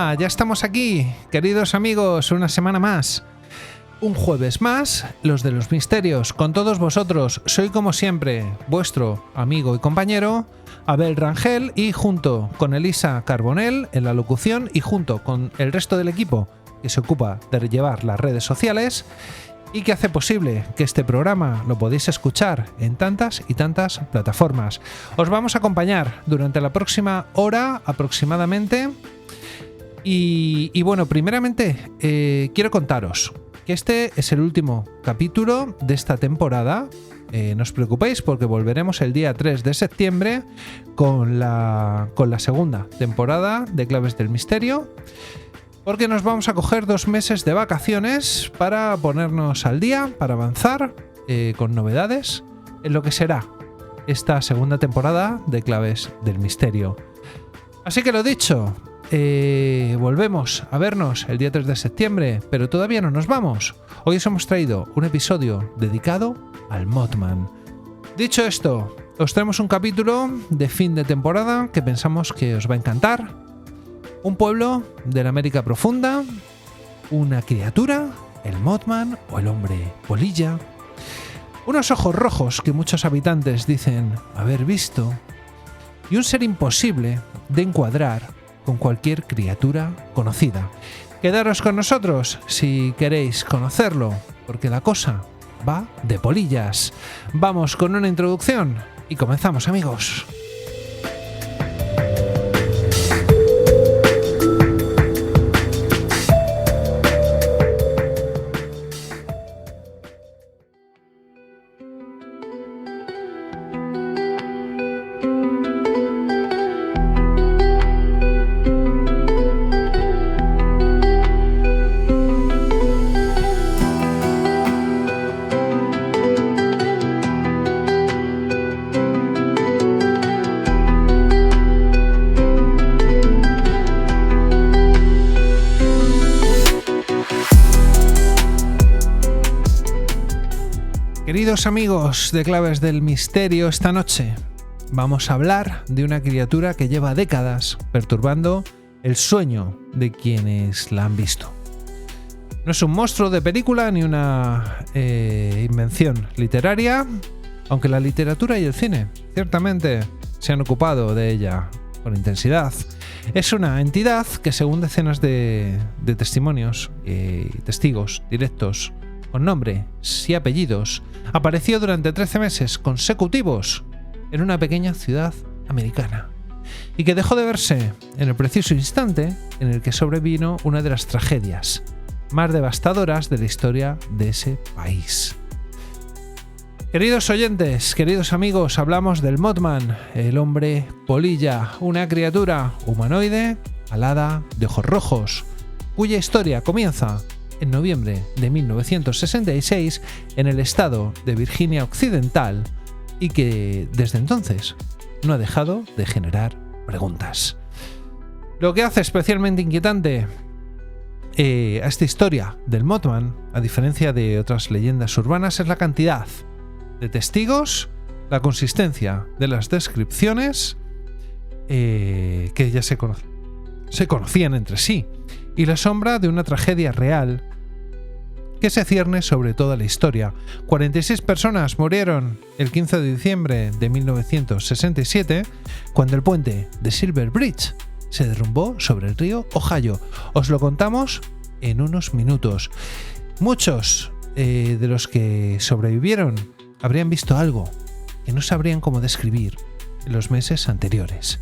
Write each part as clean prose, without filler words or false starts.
Hola, ya estamos aquí, queridos amigos, una semana más. Un jueves más, los de los misterios, con todos vosotros. Soy como siempre, vuestro amigo y compañero, Abel Rangel, y junto con Elisa Carbonell en la locución y junto con el resto del equipo que se ocupa de llevar las redes sociales y que hace posible que este programa lo podéis escuchar en tantas y tantas plataformas. Os vamos a acompañar durante la próxima hora aproximadamente. Y bueno, primeramente quiero contaros que este es el último capítulo de esta temporada. No os preocupéis porque volveremos el día 3 de septiembre con la segunda temporada de Claves del Misterio, porque nos vamos a coger 2 meses de vacaciones para ponernos al día, para avanzar con novedades en lo que será esta segunda temporada de Claves del Misterio. Así que lo dicho, volvemos a vernos el día 3 de septiembre, pero todavía no nos vamos. Hoy os hemos traído un episodio dedicado al Mothman. Dicho esto, os traemos un capítulo de fin de temporada que pensamos que os va a encantar. Un pueblo de la América profunda, una criatura, el Mothman o el hombre polilla, unos ojos rojos que muchos habitantes dicen haber visto y un ser imposible de encuadrar con cualquier criatura conocida. Quedaros con nosotros si queréis conocerlo, porque la cosa va de polillas. Vamos con una introducción y comenzamos, amigos. Queridos amigos de Claves del Misterio, esta noche vamos a hablar de una criatura que lleva décadas perturbando el sueño de quienes la han visto. No es un monstruo de película ni una invención literaria, aunque la literatura y el cine ciertamente se han ocupado de ella con intensidad. Es una entidad que, según decenas de testimonios y testigos directos con nombres y apellidos, apareció durante 13 meses consecutivos en una pequeña ciudad americana y que dejó de verse en el preciso instante en el que sobrevino una de las tragedias más devastadoras de la historia de ese país. Queridos oyentes, queridos amigos, hablamos del Mothman, el hombre polilla, una criatura humanoide alada de ojos rojos, cuya historia comienza en noviembre de 1966 en el estado de Virginia Occidental y que desde entonces no ha dejado de generar preguntas. Lo que hace especialmente inquietante a esta historia del Mothman, a diferencia de otras leyendas urbanas, es la cantidad de testigos, la consistencia de las descripciones que ya se conocían entre sí, y la sombra de una tragedia real que se cierne sobre toda la historia. 46 personas murieron el 15 de diciembre de 1967 cuando el puente de Silver Bridge se derrumbó sobre el río Ohio. Os lo contamos en unos minutos. Muchos de los que sobrevivieron habrían visto algo que no sabrían cómo describir en los meses anteriores.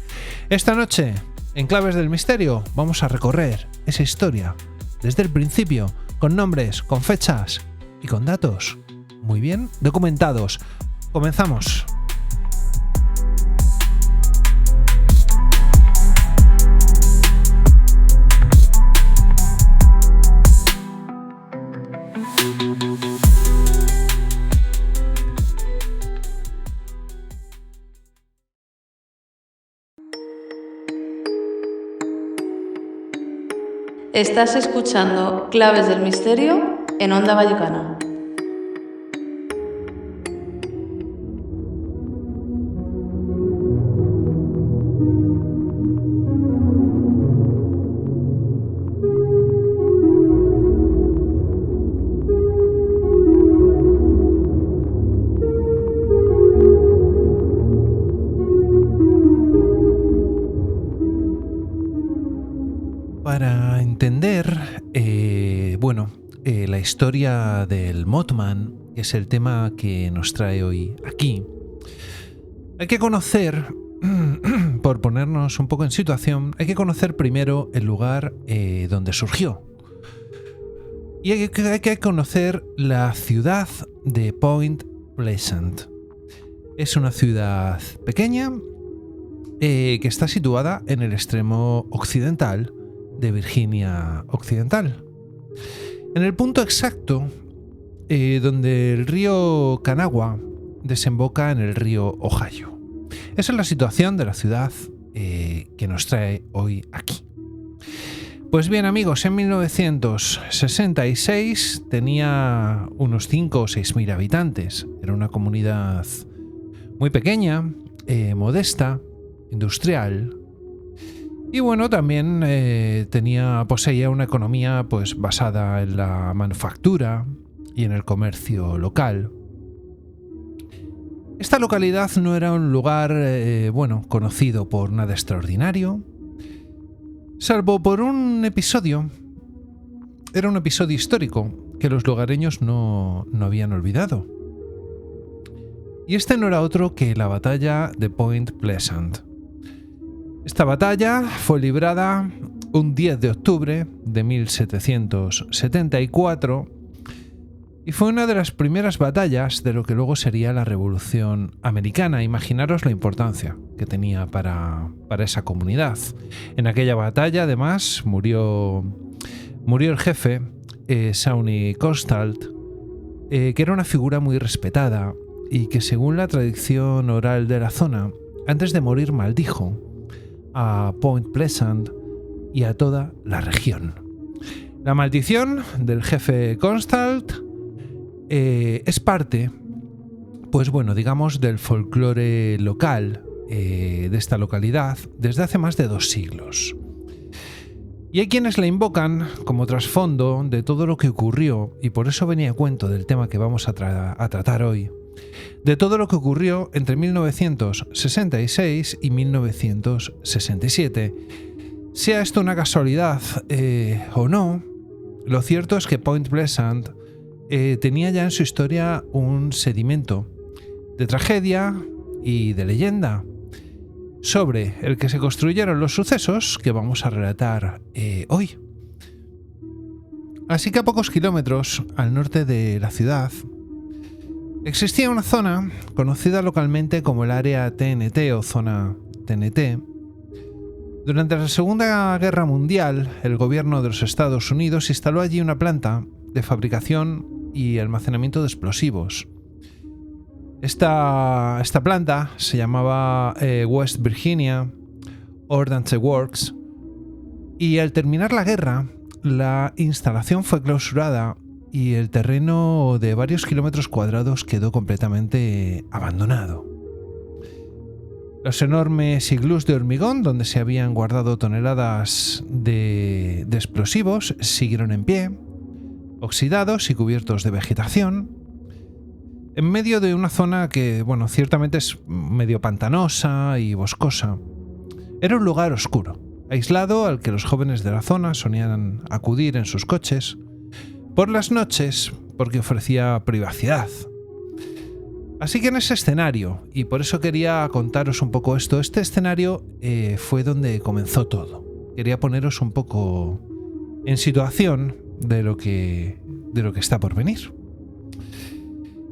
Esta noche, en Claves del Misterio, vamos a recorrer esa historia desde el principio, con nombres, con fechas y con datos muy bien documentados. Comenzamos. Estás escuchando Claves del Misterio en Onda Vallecana. historia del Mothman, que es el tema que nos trae hoy aquí, hay que conocer, por ponernos un poco en situación, hay que conocer primero el lugar donde surgió. Y hay que conocer la ciudad de Point Pleasant. Es una ciudad pequeña que está situada en el extremo occidental de Virginia Occidental. En el punto exacto donde el río Kanawha desemboca en el río Ohio. Esa es la situación de la ciudad que nos trae hoy aquí. Pues bien, amigos, en 1966 tenía unos 5 o 6 mil habitantes. Era una comunidad muy pequeña, modesta, industrial. Y bueno, también poseía una economía pues basada en la manufactura y en el comercio local. Esta localidad no era un lugar conocido por nada extraordinario, salvo por un episodio. Era un episodio histórico que los lugareños no habían olvidado. Y este no era otro que la batalla de Point Pleasant. Esta batalla fue librada un 10 de octubre de 1774 y fue una de las primeras batallas de lo que luego sería la Revolución Americana. Imaginaros la importancia que tenía para esa comunidad. En aquella batalla, además, murió el jefe, Shawnee Constalt, que era una figura muy respetada y que, según la tradición oral de la zona, antes de morir maldijo a Point Pleasant y a toda la región. La maldición del jefe Constalt es parte, del folclore local de esta localidad desde hace más de 2 siglos. Y hay quienes la invocan como trasfondo de todo lo que ocurrió, y por eso venía a cuento del tema que vamos a tratar hoy, de todo lo que ocurrió entre 1966 y 1967. Sea esto una casualidad o no, lo cierto es que Point Pleasant tenía ya en su historia un sedimento de tragedia y de leyenda sobre el que se construyeron los sucesos que vamos a relatar hoy. Así que a pocos kilómetros al norte de la ciudad existía una zona conocida localmente como el área TNT o zona TNT. Durante la Segunda Guerra Mundial, el gobierno de los Estados Unidos instaló allí una planta de fabricación y almacenamiento de explosivos. Esta planta se llamaba West Virginia Ordnance Works, y al terminar la guerra, la instalación fue clausurada y el terreno de varios kilómetros cuadrados quedó completamente abandonado. Los enormes iglús de hormigón donde se habían guardado toneladas de explosivos siguieron en pie, oxidados y cubiertos de vegetación, en medio de una zona que, ciertamente es medio pantanosa y boscosa. Era un lugar oscuro, aislado, al que los jóvenes de la zona solían acudir en sus coches por las noches porque ofrecía privacidad. Así que en ese escenario, y por eso quería contaros un poco esto, este escenario fue donde comenzó todo. Quería poneros un poco en situación de lo que está por venir.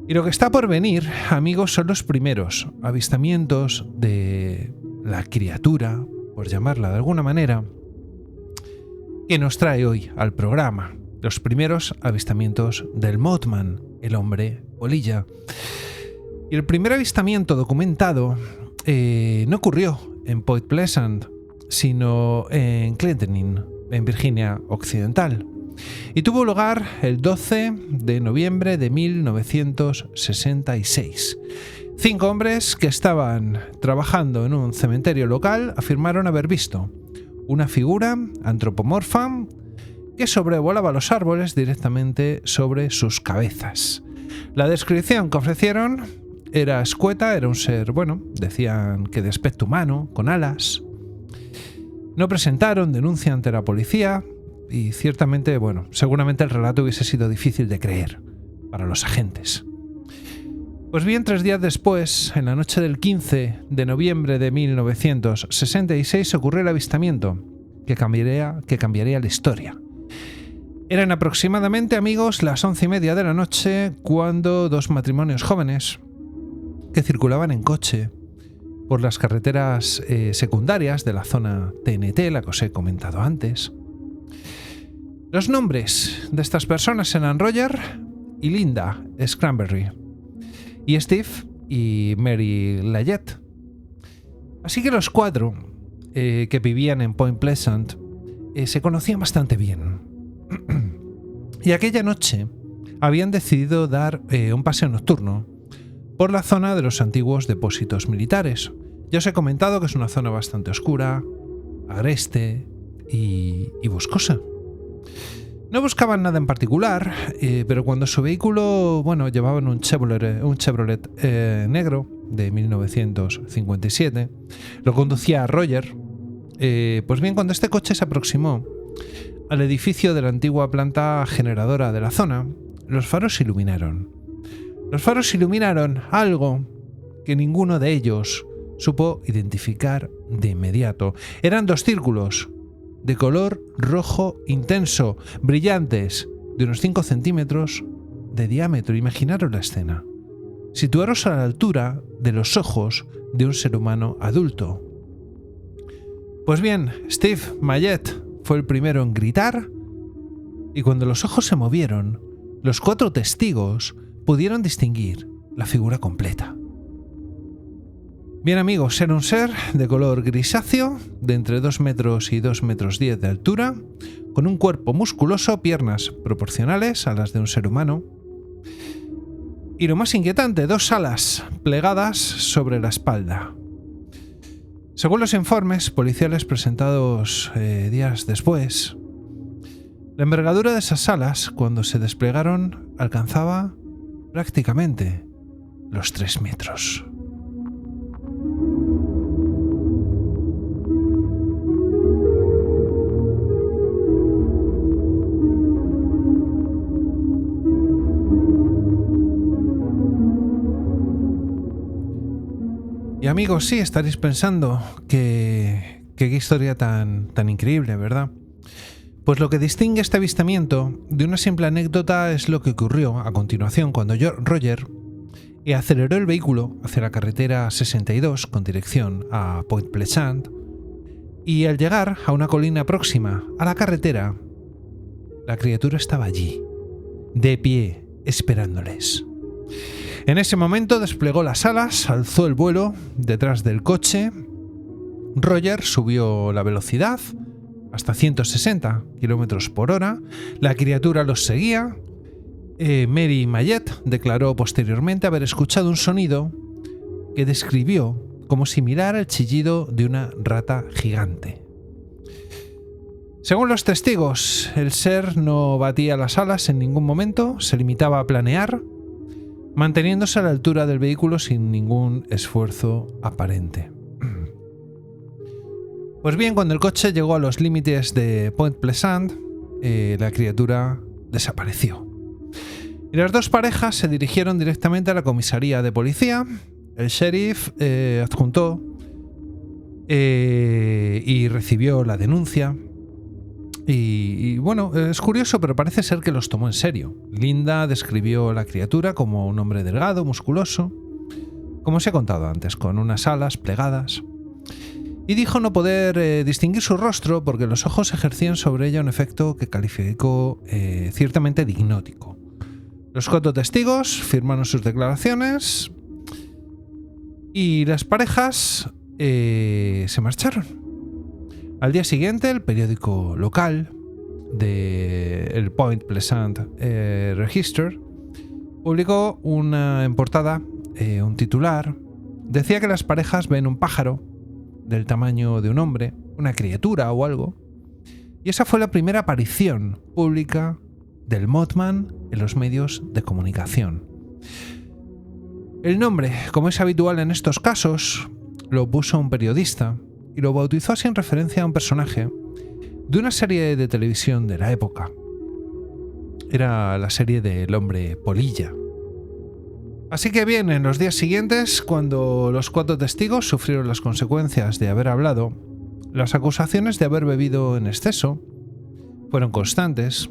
Y lo que está por venir, amigos, son los primeros avistamientos de la criatura, por llamarla de alguna manera, que nos trae hoy al programa. Los primeros avistamientos del Mothman, el hombre polilla. Y el primer avistamiento documentado no ocurrió en Point Pleasant, sino en Clendenin, en Virginia Occidental. Y tuvo lugar el 12 de noviembre de 1966. 5 hombres que estaban trabajando en un cementerio local afirmaron haber visto una figura antropomorfa que sobrevolaba los árboles directamente sobre sus cabezas. La descripción que ofrecieron era escueta, era un ser, decían que de aspecto humano, con alas. No presentaron denuncia ante la policía, y ciertamente, seguramente el relato hubiese sido difícil de creer para los agentes. Pues bien, 3 días después, en la noche del 15 de noviembre de 1966, ocurrió el avistamiento que cambiaría la historia. Eran aproximadamente, amigos, las 11:30 de la noche cuando 2 matrimonios jóvenes que circulaban en coche por las carreteras secundarias de la zona TNT, la que os he comentado antes. Los nombres de estas personas eran Roger y Linda Scramberry, y Steve y Mary Layette. Así que los 4 que vivían en Point Pleasant se conocían bastante bien. Y aquella noche habían decidido dar un paseo nocturno por la zona de los antiguos depósitos militares. Ya os he comentado que es una zona bastante oscura, agreste y boscosa. No buscaban nada en particular, pero cuando su vehículo, llevaban un Chevrolet negro de 1957, lo conducía Roger. Pues bien, cuando este coche se aproximó al edificio de la antigua planta generadora de la zona, los faros se iluminaron. Los faros iluminaron algo que ninguno de ellos supo identificar de inmediato. Eran 2 círculos de color rojo intenso, brillantes, de unos 5 centímetros de diámetro. Imaginaros la escena. Situaros a la altura de los ojos de un ser humano adulto. Pues bien, Steve Mayette fue el primero en gritar, y cuando los ojos se movieron, los 4 testigos pudieron distinguir la figura completa. Bien, amigos, era un ser de color grisáceo, de entre 2 metros y 2,10 metros de altura, con un cuerpo musculoso, piernas proporcionales a las de un ser humano, y lo más inquietante, 2 alas plegadas sobre la espalda. Según los informes policiales presentados días después, la envergadura de esas alas, cuando se desplegaron, alcanzaba prácticamente los 3 metros. Y amigos, sí, estaréis pensando que qué historia tan increíble, ¿verdad? Pues lo que distingue este avistamiento de una simple anécdota es lo que ocurrió a continuación cuando Roger aceleró el vehículo hacia la carretera 62 con dirección a Point Pleasant, y al llegar a una colina próxima a la carretera, la criatura estaba allí, de pie, esperándoles. En ese momento desplegó las alas, alzó el vuelo detrás del coche. Roger subió la velocidad hasta 160 km por hora. La criatura los seguía. Mary Mayette declaró posteriormente haber escuchado un sonido que describió como similar al chillido de una rata gigante. Según los testigos, el ser no batía las alas en ningún momento, se limitaba a planear, manteniéndose a la altura del vehículo sin ningún esfuerzo aparente. Pues bien, cuando el coche llegó a los límites de Point Pleasant, la criatura desapareció. Y las 2 parejas se dirigieron directamente a la comisaría de policía. El sheriff adjuntó y recibió la denuncia. Y bueno, es curioso, pero parece ser que los tomó en serio. Linda describió a la criatura como un hombre delgado, musculoso, como os he contado antes, con unas alas plegadas. Y dijo no poder distinguir su rostro porque los ojos ejercían sobre ella un efecto que calificó ciertamente de hipnótico. Los 4 testigos firmaron sus declaraciones y las parejas se marcharon. Al día siguiente, el periódico local del Point Pleasant Register publicó en portada un titular. Decía que las parejas ven un pájaro del tamaño de un hombre, una criatura o algo, y esa fue la primera aparición pública del Mothman en los medios de comunicación. El nombre, como es habitual en estos casos, lo puso un periodista y lo bautizó así en referencia a un personaje de una serie de televisión de la época. Era la serie del hombre polilla. Así que bien, en los días siguientes, cuando los 4 testigos sufrieron las consecuencias de haber hablado, las acusaciones de haber bebido en exceso fueron constantes.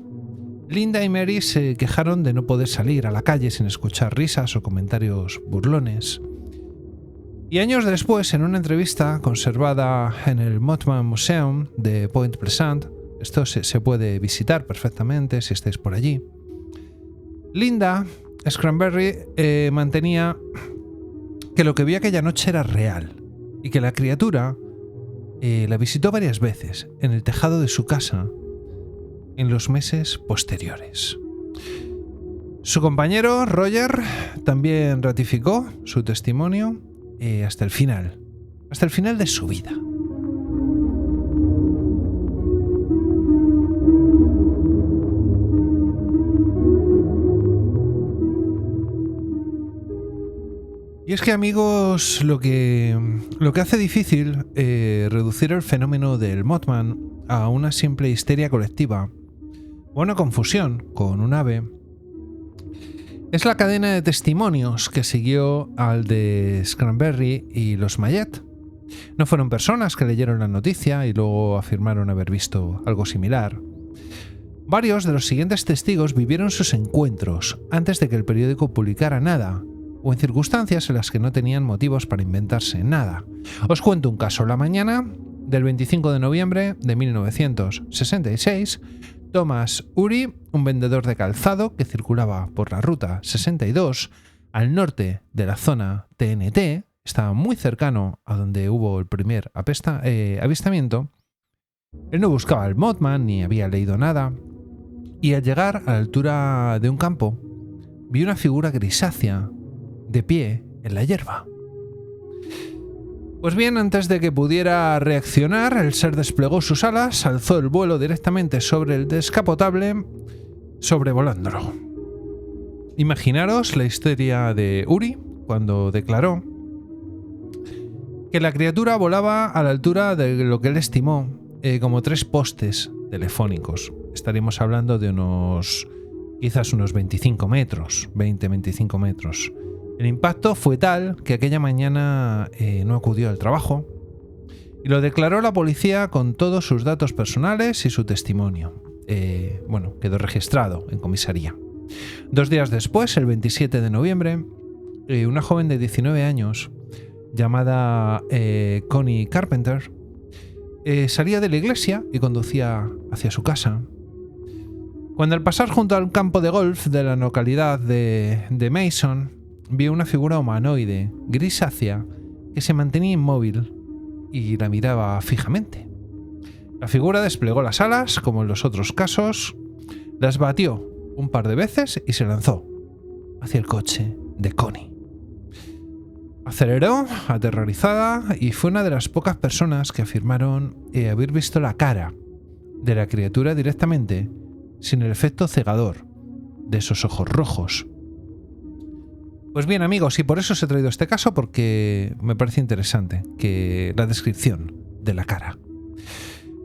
Linda y Mary se quejaron de no poder salir a la calle sin escuchar risas o comentarios burlones. Y años después, en una entrevista conservada en el Mothman Museum de Point Pleasant, esto se puede visitar perfectamente si estáis por allí, Linda Scranberry mantenía que lo que vio aquella noche era real y que la criatura la visitó varias veces en el tejado de su casa en los meses posteriores. Su compañero, Roger, también ratificó su testimonio hasta el final de su vida. Y es que, amigos, lo que hace difícil reducir el fenómeno del Mothman a una simple histeria colectiva o una confusión con un ave es la cadena de testimonios que siguió al de Scranberry y los Mayet. No fueron personas que leyeron la noticia y luego afirmaron haber visto algo similar. Varios de los siguientes testigos vivieron sus encuentros antes de que el periódico publicara nada, o en circunstancias en las que no tenían motivos para inventarse nada. Os cuento un caso. La mañana del 25 de noviembre de 1966, Thomas Uri, un vendedor de calzado que circulaba por la ruta 62 al norte de la zona TNT, estaba muy cercano a donde hubo el primer avistamiento. Él no buscaba el Mothman ni había leído nada, y al llegar a la altura de un campo, vio una figura grisácea de pie en la hierba. Pues bien, antes de que pudiera reaccionar, el ser desplegó sus alas, alzó el vuelo directamente sobre el descapotable, sobrevolándolo. Imaginaros la historia de Uri cuando declaró que la criatura volaba a la altura de lo que él estimó como 3 postes telefónicos. Estaríamos hablando de quizás unos 25 metros, 20-25 metros. El impacto fue tal que aquella mañana no acudió al trabajo y lo declaró la policía con todos sus datos personales y su testimonio. Quedó registrado en comisaría. 2 días después, el 27 de noviembre, una joven de 19 años llamada Connie Carpenter salía de la iglesia y conducía hacia su casa. Cuando al pasar junto al campo de golf de la localidad de Mason, vio una figura humanoide, grisácea, que se mantenía inmóvil y la miraba fijamente. La figura desplegó las alas, como en los otros casos, las batió un par de veces y se lanzó hacia el coche de Connie. Aceleró, aterrorizada, y fue una de las pocas personas que afirmaron haber visto la cara de la criatura directamente, sin el efecto cegador de esos ojos rojos. Pues bien, amigos, y por eso os he traído este caso, porque me parece interesante que la descripción de la cara.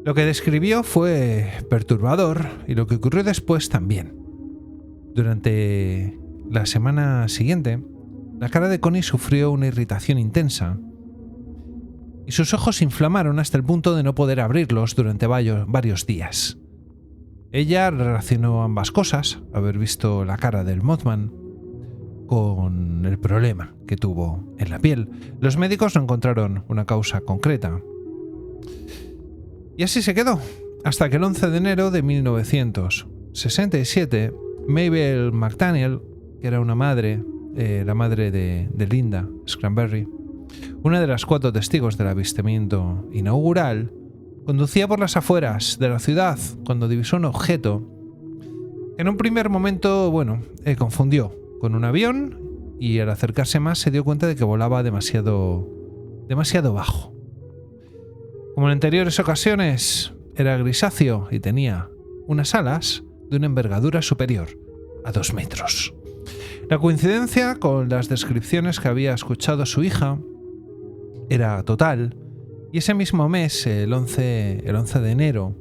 Lo que describió fue perturbador y lo que ocurrió después también. Durante la semana siguiente, la cara de Connie sufrió una irritación intensa y sus ojos se inflamaron hasta el punto de no poder abrirlos durante varios días. Ella relacionó ambas cosas, haber visto la cara del Mothman, con el problema que tuvo en la piel. Los médicos no encontraron una causa concreta. Y así se quedó, hasta que el 11 de enero de 1967, Mabel McDaniel, que era una madre, la madre de Linda Scranberry, una de las 4 testigos del avistamiento inaugural, conducía por las afueras de la ciudad cuando divisó un objeto que en un primer momento, confundió con un avión, y al acercarse más se dio cuenta de que volaba demasiado bajo. Como en anteriores ocasiones, era grisáceo y tenía unas alas de una envergadura superior a 2 metros. La coincidencia con las descripciones que había escuchado su hija era total, y ese mismo mes, el 11 de enero,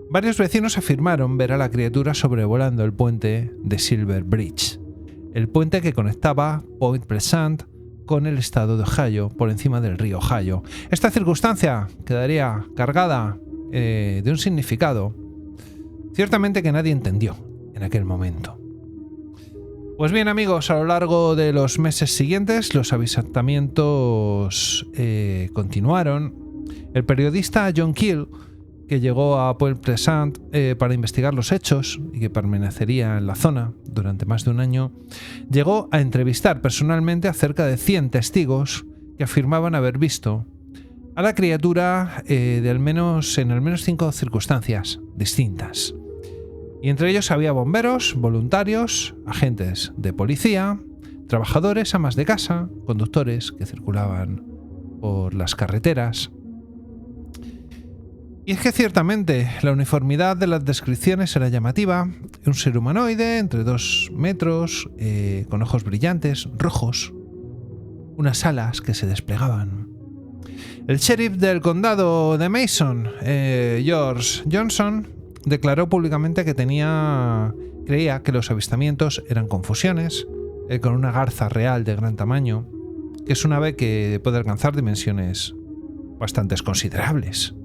Varios vecinos afirmaron ver a la criatura sobrevolando el puente de Silver Bridge, el puente que conectaba Point Pleasant con el estado de Ohio por encima del río Ohio. Esta circunstancia quedaría cargada de un significado ciertamente que nadie entendió en aquel momento. Pues bien, amigos, a lo largo de los meses siguientes los avistamientos continuaron. El periodista John Keel, que llegó a Point Pleasant para investigar los hechos y que permanecería en la zona durante más de un año, llegó a entrevistar personalmente a cerca de 100 testigos que afirmaban haber visto a la criatura en al menos 5 circunstancias distintas. Y entre ellos había bomberos, voluntarios, agentes de policía, trabajadores, amas de casa, conductores que circulaban por las carreteras. Y es que ciertamente la uniformidad de las descripciones era llamativa. Un ser humanoide entre 2 metros, con ojos brillantes, rojos, unas alas que se desplegaban. El sheriff del condado de Mason, George Johnson, declaró públicamente que creía que los avistamientos eran confusiones, con una garza real de gran tamaño, que es un ave que puede alcanzar dimensiones bastante considerables.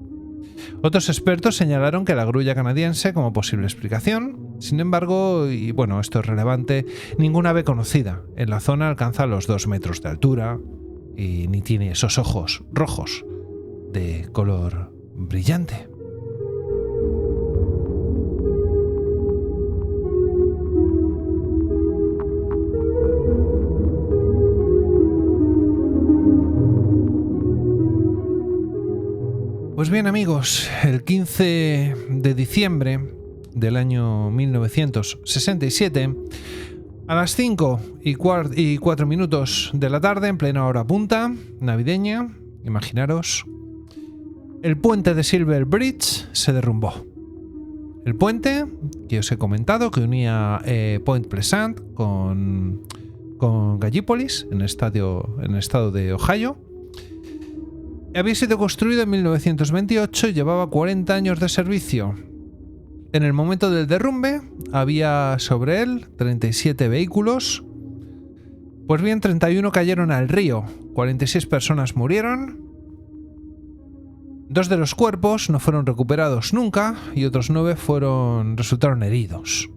Otros expertos señalaron que la grulla canadiense como posible explicación. Sin embargo, y bueno, esto es relevante, ninguna ave conocida en la zona alcanza los 2 metros de altura y ni tiene esos ojos rojos de color brillante. Pues bien, amigos, el 15 de diciembre del año 1967, a las 5:04 de la tarde, en plena hora punta navideña, imaginaros, el puente de Silver Bridge se derrumbó. El puente que os he comentado, que unía Point Pleasant con Gallipolis, en el estado de Ohio, había sido construido en 1928 y llevaba 40 años de servicio. En el momento del derrumbe había sobre él 37 vehículos. Pues bien, 31 cayeron al río, 46 personas murieron. 2 de los cuerpos no fueron recuperados nunca y otros 9 resultaron heridos.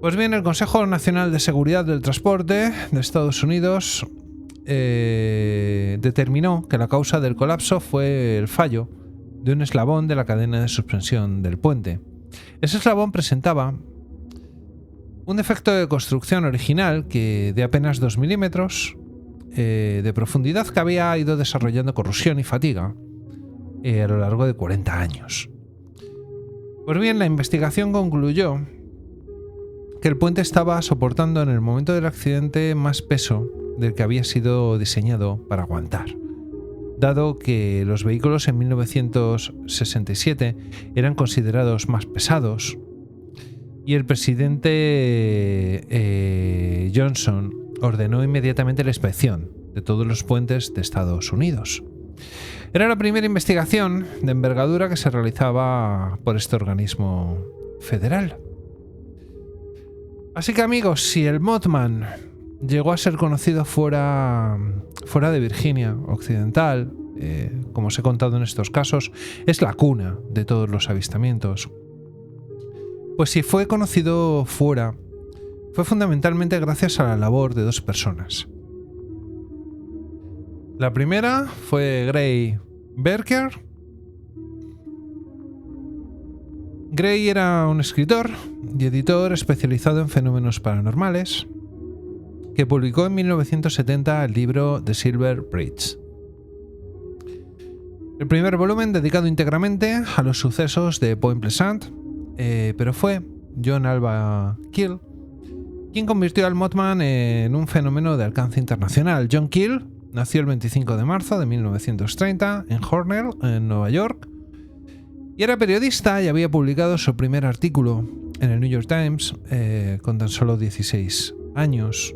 Pues bien, el Consejo Nacional de Seguridad del Transporte de Estados Unidos determinó que la causa del colapso fue el fallo de un eslabón de la cadena de suspensión del puente. Ese eslabón presentaba un defecto de construcción original de apenas 2 milímetros de profundidad, que había ido desarrollando corrosión y fatiga a lo largo de 40 años. Pues bien, la investigación concluyó que el puente estaba soportando en el momento del accidente más peso del que había sido diseñado para aguantar, dado que los vehículos en 1967 eran considerados más pesados, y el presidente Johnson ordenó inmediatamente la inspección de todos los puentes de Estados Unidos. Era la primera investigación de envergadura que se realizaba por este organismo federal. Así que, amigos, si el Mothman llegó a ser conocido fuera de Virginia Occidental, como os he contado en estos casos, es la cuna de todos los avistamientos. Pues si fue conocido fuera, fue fundamentalmente gracias a la labor de 2 personas. La primera fue Gray Berker. Gray era un escritor y editor especializado en fenómenos paranormales, que publicó en 1970 el libro The Silver Bridge. El primer volumen dedicado íntegramente a los sucesos de Point Pleasant, pero fue John Alva Keel quien convirtió al Mothman en un fenómeno de alcance internacional. John Keel nació el 25 de marzo de 1930 en Hornell, en Nueva York, y era periodista y había publicado su primer artículo en el New York Times con tan solo 16 años.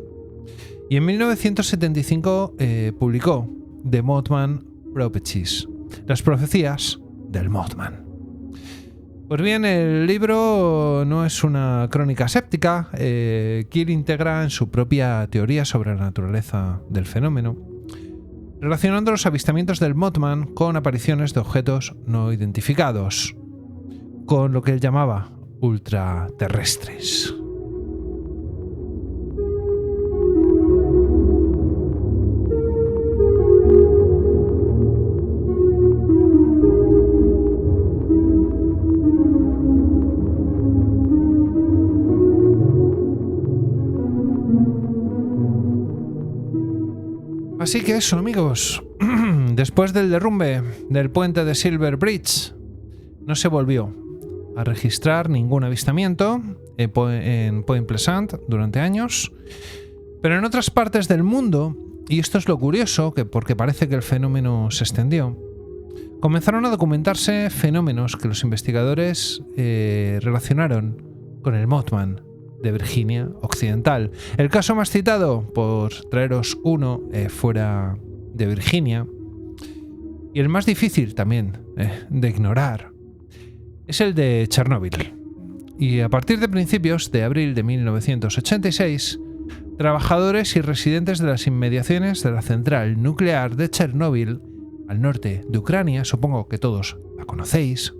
Y en 1975 publicó The Mothman Prophecies, las profecías del Mothman. Pues bien, el libro no es una crónica séptica. Keel integra en su propia teoría sobre la naturaleza del fenómeno, relacionando los avistamientos del Mothman con apariciones de objetos no identificados, con lo que él llamaba ultraterrestres. Así que eso, amigos, después del derrumbe del puente de Silver Bridge, no se volvió a registrar ningún avistamiento en Point Pleasant durante años, pero en otras partes del mundo, y esto es lo curioso, porque parece que el fenómeno se extendió, comenzaron a documentarse fenómenos que los investigadores relacionaron con el Mothman de Virginia Occidental. El caso más citado, por traeros uno fuera de Virginia, y el más difícil también de ignorar, es el de Chernóbil. Y a partir de principios de abril de 1986, trabajadores y residentes de las inmediaciones de la central nuclear de Chernóbil, al norte de Ucrania, supongo que todos la conocéis,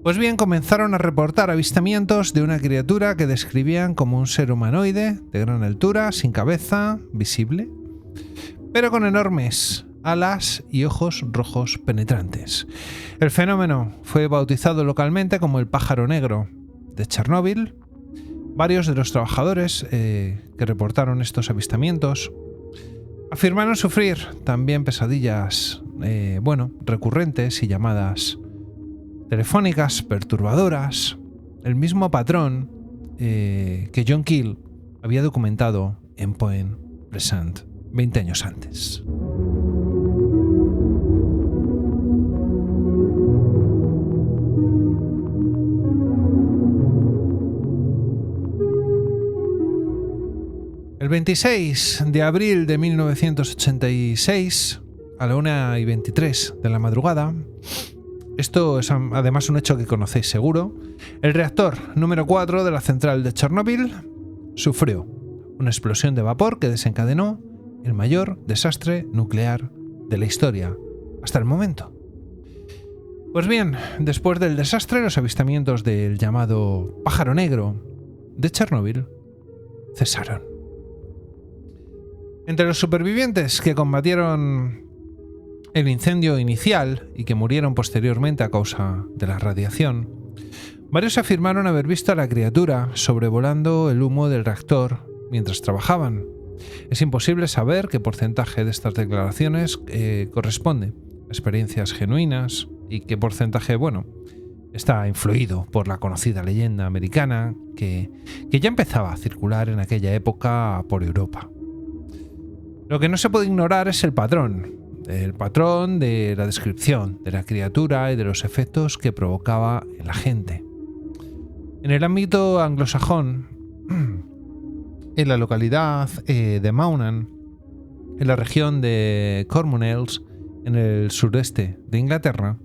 pues bien, comenzaron a reportar avistamientos de una criatura que describían como un ser humanoide de gran altura, sin cabeza, visible, pero con enormes alas y ojos rojos penetrantes. El fenómeno fue bautizado localmente como el pájaro negro de Chernóbil. Varios de los trabajadores que reportaron estos avistamientos afirmaron sufrir también pesadillas recurrentes y llamadas telefónicas perturbadoras, el mismo patrón que John Keel había documentado en Point Pleasant 20 años antes. El 26 de abril de 1986, a la 1:23 de la madrugada, esto es además un hecho que conocéis seguro, el reactor número 4 de la central de Chernóbil sufrió una explosión de vapor que desencadenó el mayor desastre nuclear de la historia hasta el momento. Pues bien, después del desastre, los avistamientos del llamado pájaro negro de Chernóbil cesaron. Entre los supervivientes que combatieron el incendio inicial y que murieron posteriormente a causa de la radiación, varios afirmaron haber visto a la criatura sobrevolando el humo del reactor mientras trabajaban. Es imposible saber qué porcentaje de estas declaraciones corresponde a experiencias genuinas y qué porcentaje, está influido por la conocida leyenda americana que ya empezaba a circular en aquella época por Europa. Lo que no se puede ignorar es el patrón de la descripción de la criatura y de los efectos que provocaba en la gente. En el ámbito anglosajón, en la localidad de Maunan, en la región de Cornwall, en el sureste de Inglaterra,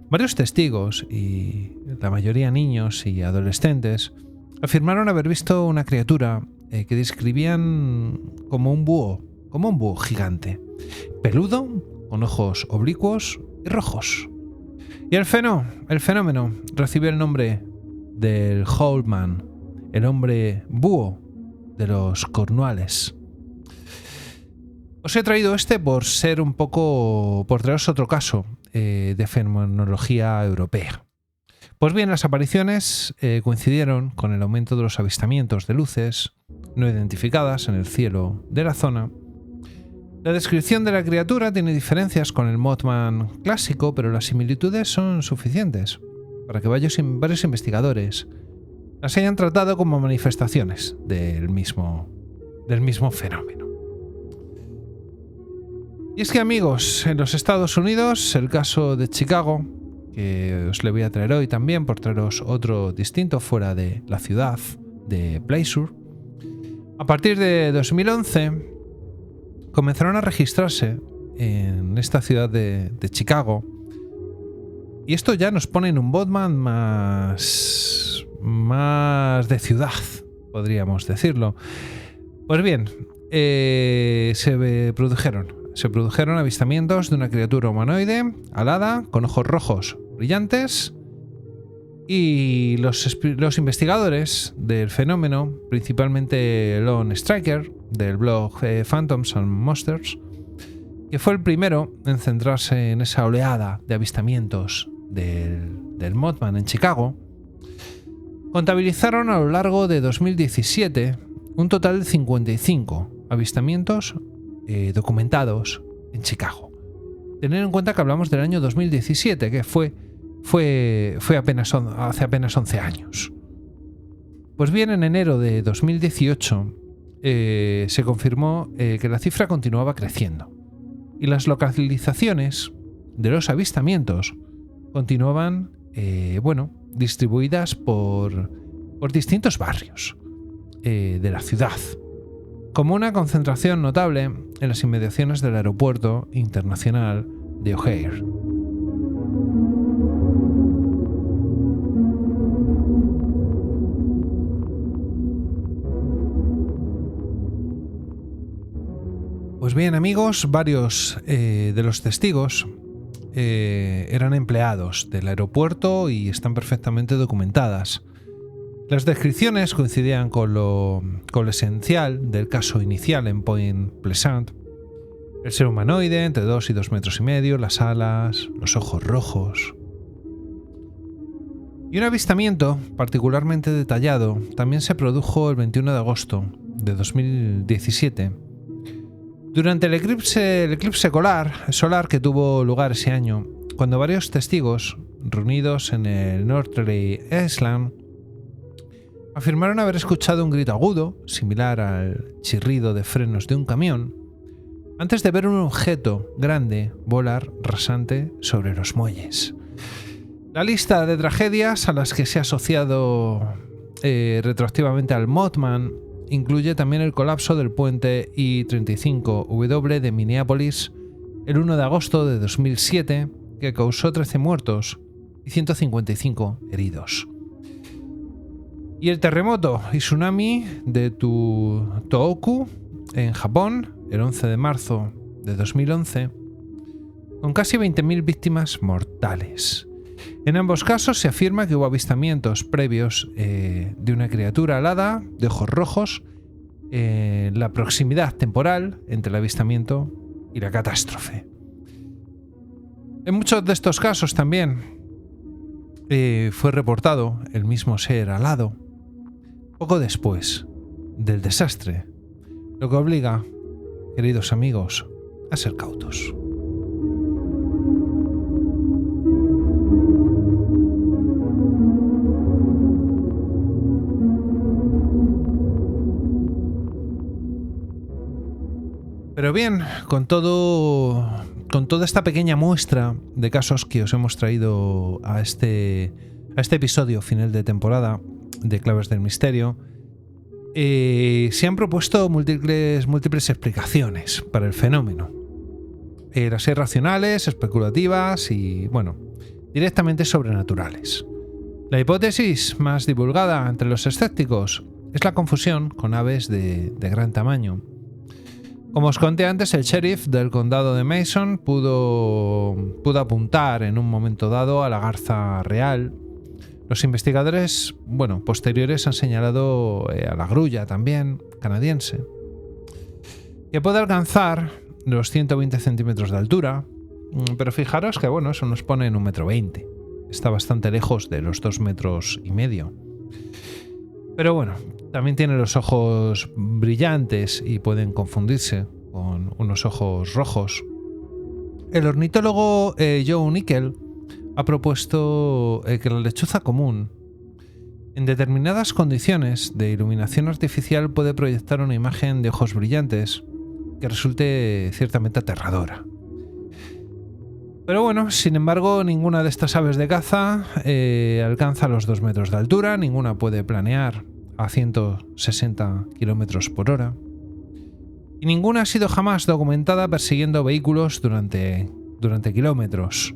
varios testigos, y la mayoría niños y adolescentes, afirmaron haber visto una criatura que describían como un búho gigante, peludo, con ojos oblicuos y rojos. Y el fenómeno recibió el nombre del Owl Man, el hombre búho de los Cornualles. Os he traído por traeros otro caso de fenomenología europea. Pues bien, las apariciones coincidieron con el aumento de los avistamientos de luces no identificadas en el cielo de la zona. La descripción de la criatura tiene diferencias con el Mothman clásico, pero las similitudes son suficientes para que varios investigadores las hayan tratado como manifestaciones del mismo fenómeno. Y es que, amigos, en los Estados Unidos, el caso de Chicago, que os le voy a traer hoy también por traeros otro distinto fuera de la ciudad de Pleasure, a partir de 2011 comenzaron a registrarse en esta ciudad de Chicago Y esto ya nos pone en un Mothman más de ciudad, podríamos decirlo. Pues bien, se produjeron avistamientos de una criatura humanoide alada con ojos rojos brillantes, y los investigadores del fenómeno, principalmente Lone Striker del blog Phantoms and Monsters, que fue el primero en centrarse en esa oleada de avistamientos del Mothman en Chicago, contabilizaron a lo largo de 2017 un total de 55 avistamientos documentados en Chicago. Tener en cuenta que hablamos del año 2017, que fue hace apenas 11 años. Pues bien, en enero de 2018 se confirmó que la cifra continuaba creciendo y las localizaciones de los avistamientos continuaban distribuidas por distintos barrios de la ciudad, como una concentración notable en las inmediaciones del aeropuerto internacional de O'Hare. Pues bien, amigos, varios de los testigos eran empleados del aeropuerto y están perfectamente documentadas. Las descripciones coincidían con lo esencial del caso inicial en Point Pleasant. El ser humanoide entre 2 y 2,5 metros, las alas, los ojos rojos. Y un avistamiento particularmente detallado también se produjo el 21 de agosto de 2017, durante el eclipse solar que tuvo lugar ese año, cuando varios testigos reunidos en el Northley Island afirmaron haber escuchado un grito agudo, similar al chirrido de frenos de un camión, antes de ver un objeto grande volar rasante sobre los muelles. La lista de tragedias a las que se ha asociado retroactivamente al Mothman incluye también el colapso del puente I-35W de Minneapolis el 1 de agosto de 2007, que causó 13 muertos y 155 heridos. Y el terremoto y tsunami de Tohoku en Japón el 11 de marzo de 2011, con casi 20.000 víctimas mortales. En ambos casos se afirma que hubo avistamientos previos de una criatura alada de ojos rojos, la proximidad temporal entre el avistamiento y la catástrofe. En muchos de estos casos también fue reportado el mismo ser alado poco después del desastre, lo que obliga, queridos amigos, a ser cautos. Pero bien, con toda esta pequeña muestra de casos que os hemos traído a este episodio final de temporada de Claves del Misterio, se han propuesto múltiples explicaciones para el fenómeno. Las racionales, especulativas y, directamente sobrenaturales. La hipótesis más divulgada entre los escépticos es la confusión con aves de gran tamaño. Como os conté antes, el sheriff del condado de Mason pudo apuntar en un momento dado a la garza real. Los investigadores, posteriores han señalado a la grulla también, canadiense, que puede alcanzar los 120 centímetros de altura, pero fijaros que eso nos pone en 1,20 m. Está bastante lejos de los 2,5 metros. Pero también tiene los ojos brillantes y pueden confundirse con unos ojos rojos. El ornitólogo Joe Nickel ha propuesto que la lechuza común, en determinadas condiciones de iluminación artificial, puede proyectar una imagen de ojos brillantes que resulte ciertamente aterradora. Pero sin embargo, ninguna de estas aves de caza alcanza los 2 metros de altura, ninguna puede planear a 160 km por hora, y ninguna ha sido jamás documentada persiguiendo vehículos durante kilómetros.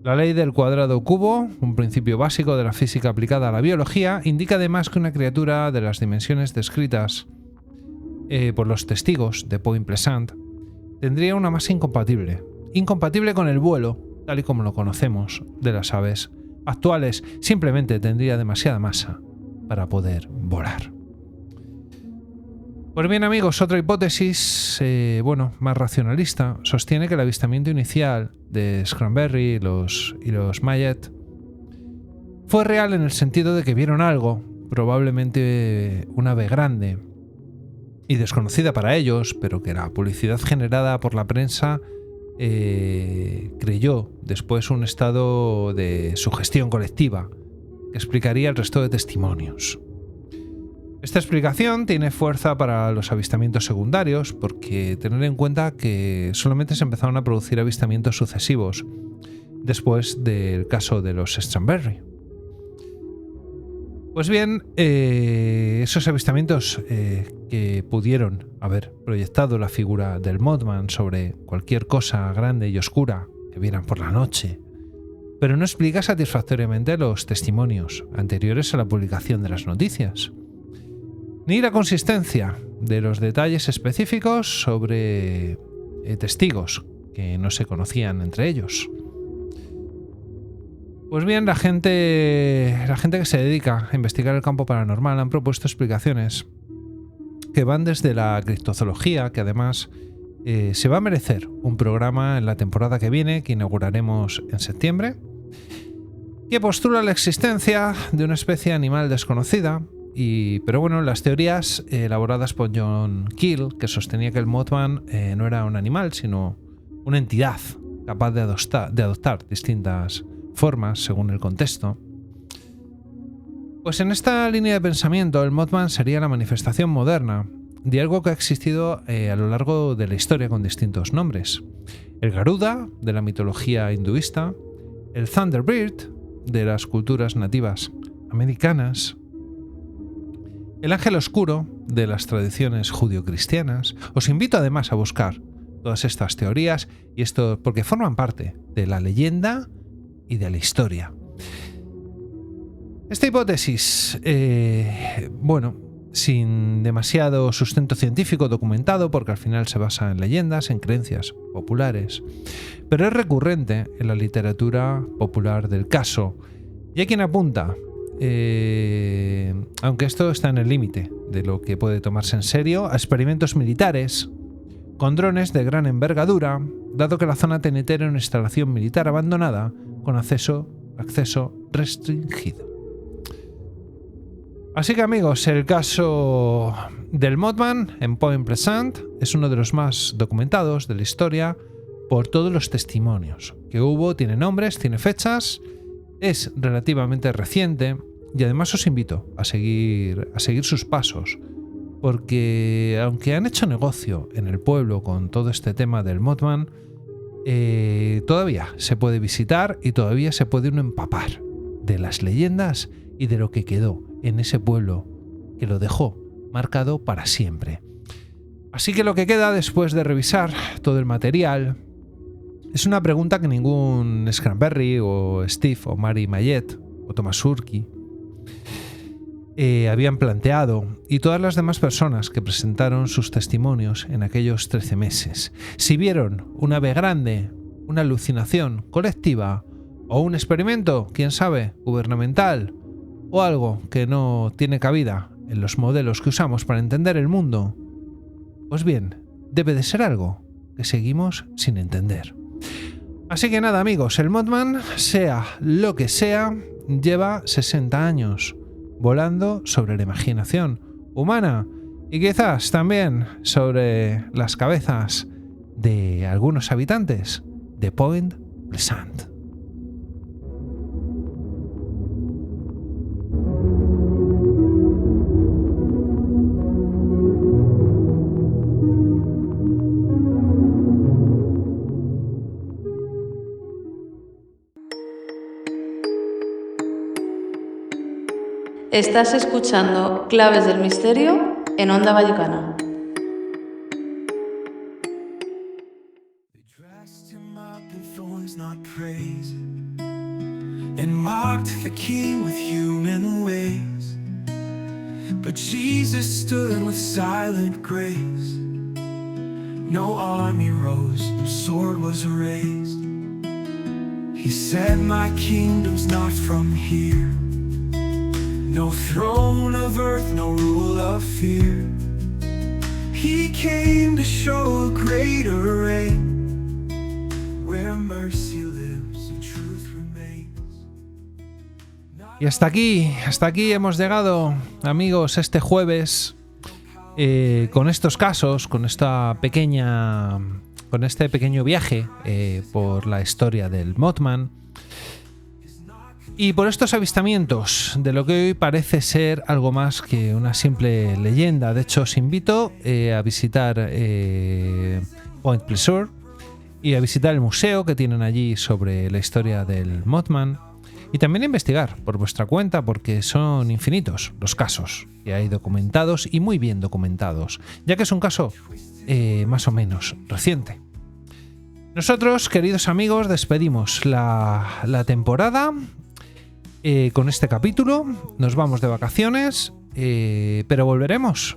La ley del cuadrado cubo, un principio básico de la física aplicada a la biología, indica además que una criatura de las dimensiones descritas por los testigos de Point-Pleasant tendría una masa incompatible con el vuelo, tal y como lo conocemos de las aves actuales. Simplemente tendría demasiada masa para poder volar. Pues bien, amigos, otra hipótesis, más racionalista, sostiene que el avistamiento inicial de Scramberry y los Mayet fue real en el sentido de que vieron algo, probablemente un ave grande y desconocida para ellos, pero que la publicidad generada por la prensa creyó después un estado de sugestión colectiva que explicaría el resto de testimonios. Esta explicación tiene fuerza para los avistamientos secundarios, porque tener en cuenta que solamente se empezaron a producir avistamientos sucesivos después del caso de los Stranberry. Pues bien, esos avistamientos que pudieron haber proyectado la figura del Mothman sobre cualquier cosa grande y oscura que vieran por la noche, pero no explica satisfactoriamente los testimonios anteriores a la publicación de las noticias, ni la consistencia de los detalles específicos sobre testigos que no se conocían entre ellos. Pues bien, la gente que se dedica a investigar el campo paranormal han propuesto explicaciones que van desde la criptozoología, que además se va a merecer un programa en la temporada que viene, que inauguraremos en septiembre, que postula la existencia de una especie animal desconocida. Pero bueno, las teorías elaboradas por John Keel, que sostenía que el Mothman no era un animal, sino una entidad capaz de adoptar distintas formas según el contexto. Pues en esta línea de pensamiento, el Mothman sería la manifestación moderna de algo que ha existido a lo largo de la historia con distintos nombres. El Garuda, de la mitología hinduista, el Thunderbird, de las culturas nativas americanas, el ángel oscuro, de las tradiciones judio-cristianas. Os invito además a buscar todas estas teorías, y esto porque forman parte de la leyenda y de la historia. Esta hipótesis, sin demasiado sustento científico documentado, porque al final se basa en leyendas, en creencias populares, pero es recurrente en la literatura popular del caso. Y hay quien apunta, aunque esto está en el límite de lo que puede tomarse en serio, a experimentos militares con drones de gran envergadura, dado que la zona TNT era una instalación militar abandonada con acceso restringido. Así que, amigos, el caso del Mothman en Point-Pleasant es uno de los más documentados de la historia por todos los testimonios que hubo. Tiene nombres, tiene fechas, es relativamente reciente, y además os invito a seguir sus pasos, porque aunque han hecho negocio en el pueblo con todo este tema del Mothman, todavía se puede visitar y todavía se puede uno empapar de las leyendas y de lo que quedó en ese pueblo que lo dejó marcado para siempre. Así que lo que queda después de revisar todo el material es una pregunta que ningún Scramberry o Steve o Mary Mayet o Thomas Surkey habían planteado, y todas las demás personas que presentaron sus testimonios en aquellos 13 meses. Si vieron un ave grande, una alucinación colectiva o un experimento, quién sabe, gubernamental, o algo que no tiene cabida en los modelos que usamos para entender el mundo, pues bien, debe de ser algo que seguimos sin entender. Así que nada, amigos, el Mothman, sea lo que sea, lleva 60 años volando sobre la imaginación humana y quizás también sobre las cabezas de algunos habitantes de Point-Pleasant. Estás escuchando Claves del Misterio en Onda Vallecana. They dressed him up in thorns, not praise. mocked the king with human ways, but Jesus stood with silent grace. No army rose, no sword was raised. He said, my kingdom's not from here. No throne of earth, no rule of fear. He came to show a greater reign, where mercy lives and truth remains. Y hasta aquí hemos llegado, amigos, este jueves con estos casos, con este pequeño viaje por la historia del Mothman y por estos avistamientos de lo que hoy parece ser algo más que una simple leyenda. De hecho, os invito a visitar Point Pleasure y a visitar el museo que tienen allí sobre la historia del Mothman. Y también investigar por vuestra cuenta, porque son infinitos los casos que hay documentados y muy bien documentados, ya que es un caso más o menos reciente. Nosotros, queridos amigos, despedimos la temporada con este capítulo. Nos vamos de vacaciones, pero volveremos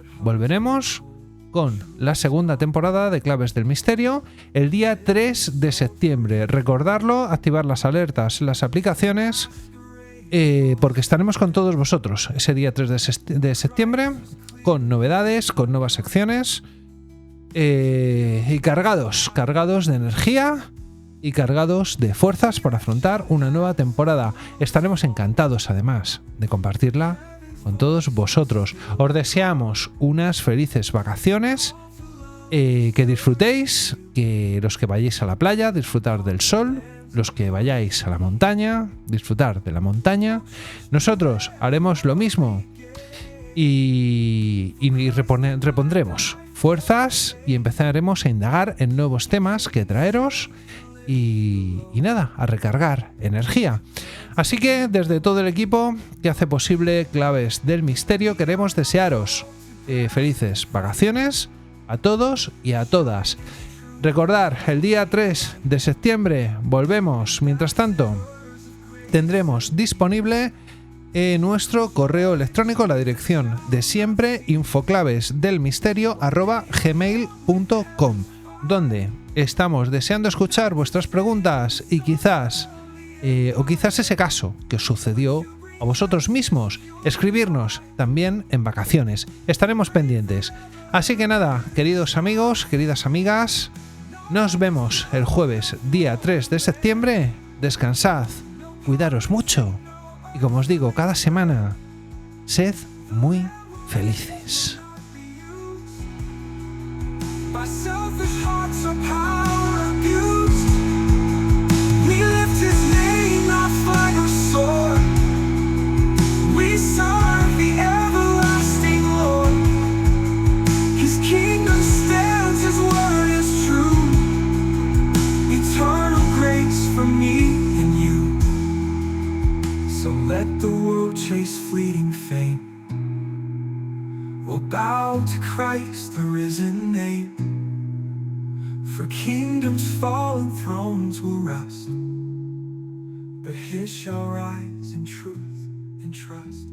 con la segunda temporada de Claves del Misterio el día 3 de septiembre. Recordarlo, activar las alertas en las aplicaciones, porque estaremos con todos vosotros ese día 3 de septiembre con novedades, con nuevas secciones y cargados de energía y cargados de fuerzas para afrontar una nueva temporada. Estaremos encantados, además, de compartirla con todos vosotros. Os deseamos unas felices vacaciones, que disfrutéis, que los que vayáis a la playa, disfrutar del sol, los que vayáis a la montaña, disfrutar de la montaña. Nosotros haremos lo mismo y repondremos fuerzas y empezaremos a indagar en nuevos temas que traeros y nada, a recargar energía. Así que desde todo el equipo que hace posible Claves del Misterio queremos desearos felices vacaciones a todos y a todas. Recordar, el día 3 de septiembre volvemos. Mientras tanto, tendremos disponible nuestro correo electrónico, la dirección de siempre, infoclavesdelmisterio@gmail.com, donde estamos deseando escuchar vuestras preguntas y quizás ese caso que os sucedió a vosotros mismos, escribirnos también en vacaciones. Estaremos pendientes. Así que nada, queridos amigos, queridas amigas, nos vemos el jueves día 3 de septiembre. Descansad, cuidaros mucho y, como os digo cada semana, sed muy felices. By selfish hearts or power abused, we lift his name, not fight or sword. We serve the everlasting Lord. His kingdom stands, his word is true. Eternal grace for me and you. So let the world chase fleeting fame. We'll bow to Christ, the risen name. For kingdoms fall and thrones will rust, but his shall rise in truth and trust.